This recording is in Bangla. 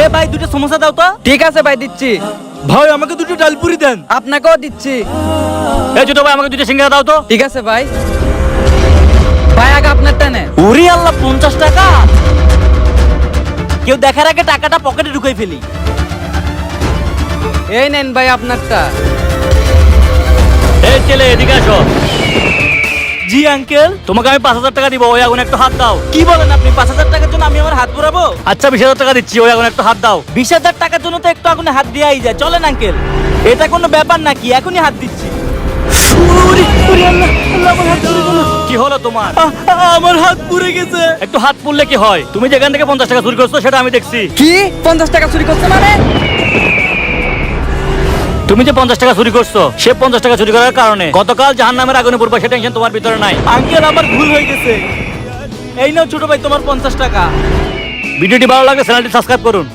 এ ভাই দুটো সমোসা দাও তো। ঠিক আছে ভাই দিচ্ছি। ভাই আমাকে দুটো ডালপুরি দেন। আপনাকেও দিচ্ছি। এই ছোট ভাই আমাকে দুটো সিঙ্গারা দাও তো। ঠিক আছে ভাই। ভাই আগে আপনারটা নেন। ওরে আল্লাহ 50 টাকা। কেউ দেখার আগে টাকাটা পকেটে ঢুকাই ফেলি। এই নেন ভাই আপনারটা। এই ছেলে এদিকে আসো। জি আঙ্কেল। তোমাকে আমি 5000 টাকা দিব, ওই আগুনে একটু হাত দাও। কি বলেন আপনি? 5000 টাকার জন্য আমি আমার হাত পুরাবো? আচ্ছা 20000 টাকা দিচ্ছি, ওই আগুনে একটু হাত দাও। 20000 টাকার জন্য তো একটু আগুনে হাত দেওয়াই যায়। চলেন আঙ্কেল, এটা কোনো ব্যাপার নাকি? এখনই হাত দিচ্ছি। ওরে, ওরে আল্লাহ, আল্লাহ, আমার হাত পুড়ে গেল। কি হলো তোমার? আমার হাত পুড়ে গেছে। একটু হাত পুড়লে কি হয়? তুমি যেখান থেকে 50 টাকা চুরি করছো সেটা আমি দেখছি। কি 50 টাকা চুরি করছে মানে? তুমি যে 50 টাকা চুরি করছো, সে 50 টাকা চুরি করার কারণে গতকাল জাহান্নামের আগুনে পড়বে, সে টেনশন তোমার ভিতরে নাই। আঙ্কেল আমার ভুল হয়ে গেছে। এই নাও ছোট ভাই তোমার 50 টাকা। ভিডিওটি ভালো লাগলে চ্যানেলটি সাবস্ক্রাইব করুন।